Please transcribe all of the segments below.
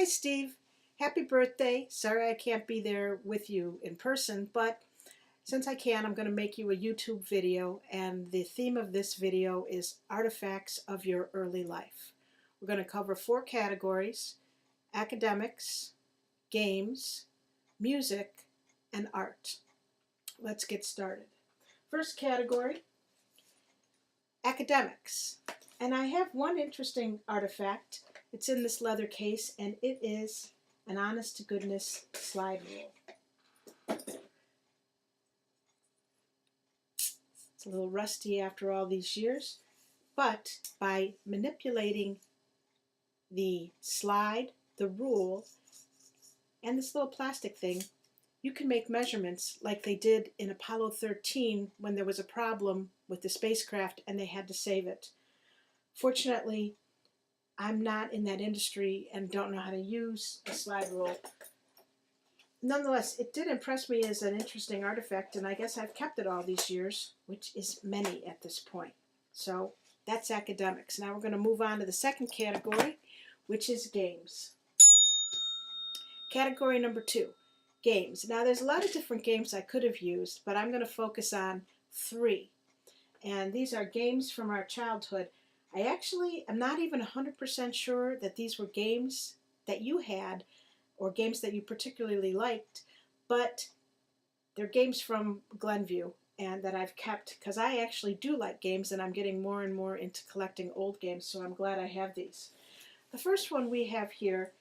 Hi, Steve. Happy birthday. Sorry I can't be there with you in person, but since I can, I'm going to make you a YouTube video, and the theme of this video is artifacts of your early life. We're going to cover 4 categories: academics, games, music, and art. Let's get started. First category, academics. And I have one interesting artifact. It's in this leather case, and it is an honest-to-goodness slide rule. It's a little rusty after all these years, but by manipulating the slide, the rule, and this little plastic thing, you can make measurements like they did in Apollo 13 when there was a problem with the spacecraft and they had to save it. Fortunately, I'm not in that industry and don't know how to use a slide rule. Nonetheless, it did impress me as an interesting artifact, and I guess I've kept it all these years, which is many at this point. So that's academics. Now we're going to move on to the second category, which is games. Category number 2, games. Now there's a lot of different games I could have used, but I'm going to focus on 3. And these are games from our childhood. I actually am not even 100% sure that these were games that you had or games that you particularly liked, but they're games from Glenview and that I've kept because I actually do like games, and I'm getting more and more into collecting old games, so I'm glad I have these. The first one we have here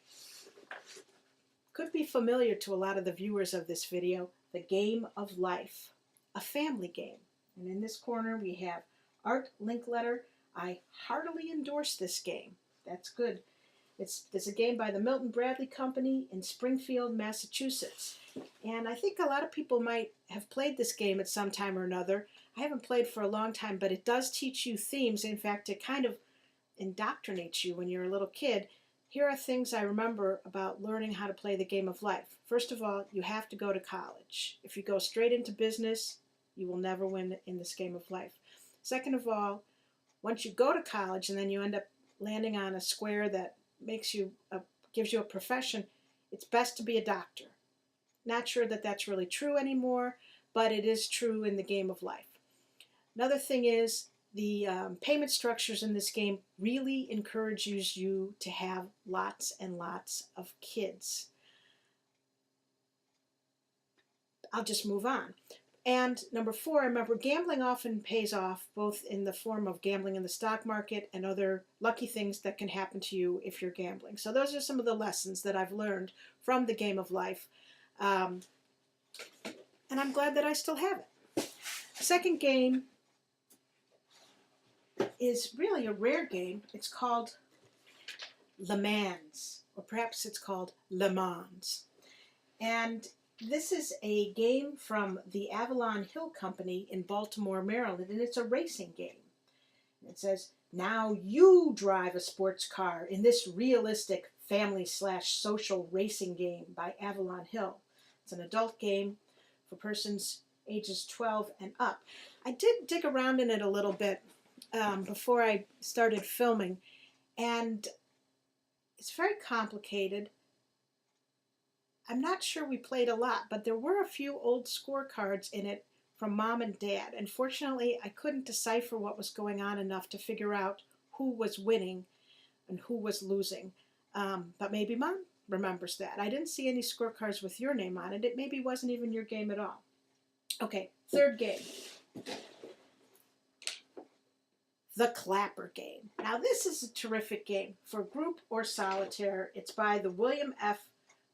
could be familiar to a lot of the viewers of this video: the Game of Life, a family game. And in this corner we have Art Linkletter. I heartily endorse this game. That's good. It's a game by the Milton Bradley Company in Springfield, Massachusetts. And I think a lot of people might have played this game at some time or another. I haven't played for a long time, but it does teach you themes. In fact, it kind of indoctrinates you when you're a little kid. Here are things I remember about learning how to play the Game of Life. First of all, you have to go to college. If you go straight into business, you will never win in this Game of Life. Second of all, once you go to college and then you end up landing on a square that makes you gives you a profession, it's best to be a doctor. Not sure that that's really true anymore, but it is true in the Game of Life. Another thing is the payment structures in this game really encourages you to have lots and lots of kids. I'll just move on. And number 4, remember, gambling often pays off, both in the form of gambling in the stock market and other lucky things that can happen to you if you're gambling. So those are some of the lessons that I've learned from the Game of Life. And I'm glad that I still have it. The second game is really a rare game. It's called Le Mans, or perhaps it's called Le Mans. And this is a game from the Avalon Hill Company in Baltimore, Maryland, and it's a racing game. It says, now you drive a sports car in this realistic family/social racing game by Avalon Hill. It's an adult game for persons ages 12 and up. I did dig around in it a little bit before I started filming, and it's very complicated. I'm not sure we played a lot, but there were a few old scorecards in it from Mom and Dad. And fortunately, I couldn't decipher what was going on enough to figure out who was winning and who was losing. But maybe Mom remembers that. I didn't see any scorecards with your name on it. It maybe wasn't even your game at all. Okay, third game. The Clapper Game. Now, this is a terrific game for group or solitaire. It's by the William F.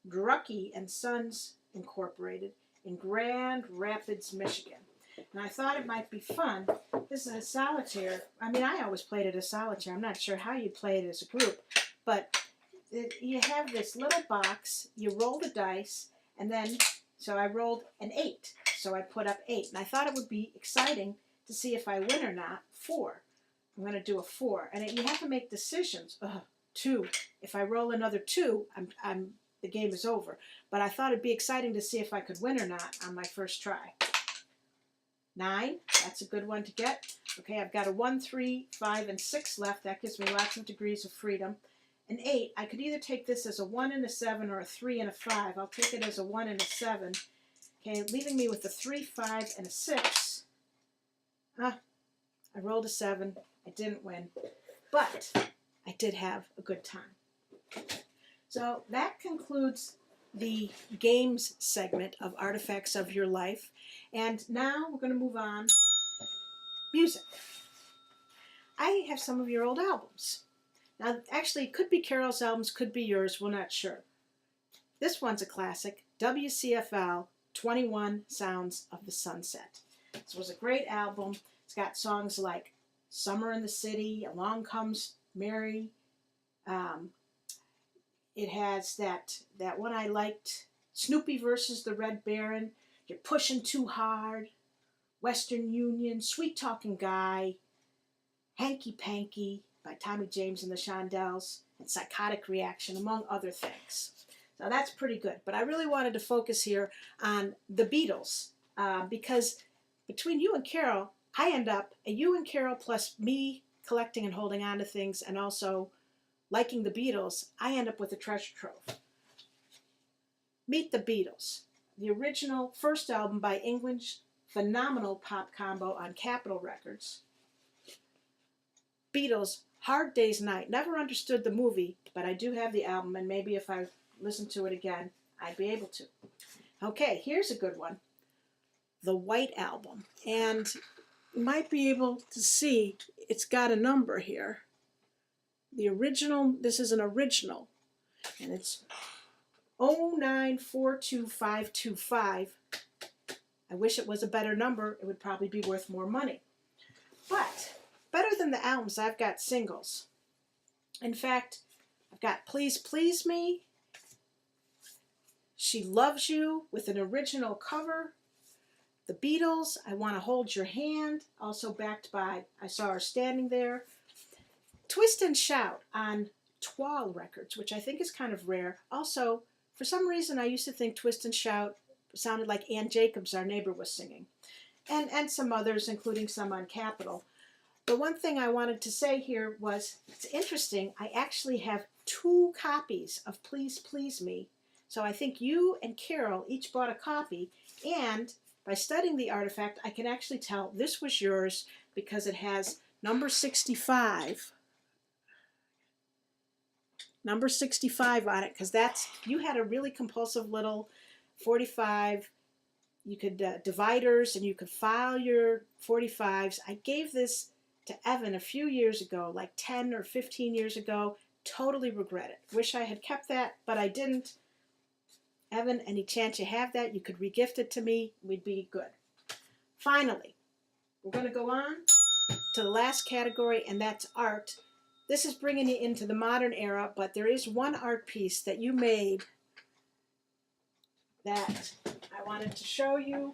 Druckey and Sons Incorporated in Grand Rapids, Michigan. And I thought it might be fun. This is a solitaire. I mean, I always played it as solitaire. I'm not sure how you play it as a group, but you have this little box. You roll the dice, and then, so I rolled an 8. So I put up 8, and I thought it would be exciting to see if I win or not. 4. I'm going to do a 4, and you have to make decisions. 2. If I roll another 2, the game is over. But I thought it'd be exciting to see if I could win or not on my first try. 9, that's a good one to get. Okay, I've got a 1, 3, 5, and 6 left. That gives me lots of degrees of freedom. an 8, I could either take this as a 1 and a 7 or a 3 and a 5. I'll take it as a 1 and a 7. Okay, leaving me with a 3, 5, and a 6. I rolled a 7. I didn't win, but I did have a good time. So that concludes the games segment of Artifacts of Your Life. And now we're going to move on. Music. I have some of your old albums. Now, actually, it could be Carol's albums, could be yours, we're not sure. This one's a classic, WCFL, 21 Sounds of the Sunset. This was a great album. It's got songs like Summer in the City, Along Comes Mary. It has that one I liked, Snoopy versus the Red Baron, You're Pushing Too Hard, Western Union, Sweet Talking Guy, Hanky Panky by Tommy James and the Shondells, and Psychotic Reaction, among other things. So that's pretty good. But I really wanted to focus here on the Beatles because between you and Carol, I end up, you and Carol plus me collecting and holding on to things and also liking the Beatles, I end up with a treasure trove. Meet the Beatles, the original first album by England's phenomenal pop combo on Capitol Records. Beatles, Hard Day's Night. Never understood the movie, but I do have the album, and maybe if I listen to it again, I'd be able to. Okay, here's a good one. The White Album. And you might be able to see it's got a number here. The original, this is an original, and it's 0942525. I wish it was a better number. It would probably be worth more money. But better than the albums, I've got singles. In fact, I've got Please Please Me, She Loves You with an original cover, The Beatles, I Want to Hold Your Hand, also backed by I Saw Her Standing There, Twist and Shout on Twal Records, which I think is kind of rare. Also, for some reason, I used to think Twist and Shout sounded like Ann Jacobs, our neighbor, was singing. And some others, including some on Capitol. The one thing I wanted to say here was, it's interesting, I actually have 2 copies of Please Please Me. So I think you and Carol each bought a copy, and by studying the artifact, I can actually tell this was yours because it has number 65. Number 65 on it, because you had a really compulsive little 45. You could dividers, and you could file your 45s. I gave this to Evan a few years ago, like 10 or 15 years ago. Totally regret it. Wish I had kept that, but I didn't. Evan, any chance you have that, you could regift it to me. We'd be good. Finally, we're going to go on to the last category, and that's art. This is bringing you into the modern era, but there is one art piece that you made that I wanted to show you.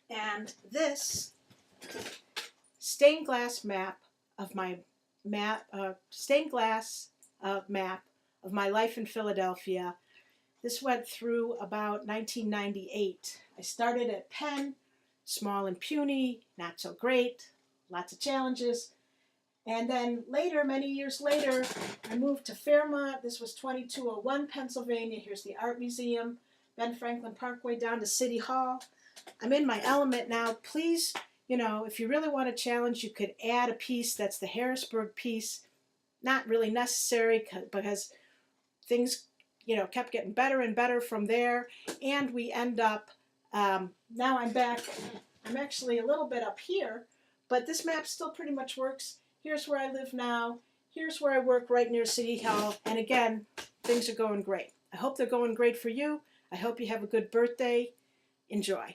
And this stained glass map of my map of my life in Philadelphia. This went through about 1998. I started at Penn, small and puny, not so great, lots of challenges. And then later, many years later, I moved to Fairmont. This was 2201 Pennsylvania. Here's the Art Museum, Ben Franklin Parkway down to City Hall. I'm in my element now. Please, if you really want a challenge, you could add a piece that's the Harrisburg piece. Not really necessary because things, kept getting better and better from there. And we end up, now I'm back. I'm actually a little bit up here, but this map still pretty much works. Here's where I live now. Here's where I work right near City Hall. And again, things are going great. I hope they're going great for you. I hope you have a good birthday. Enjoy.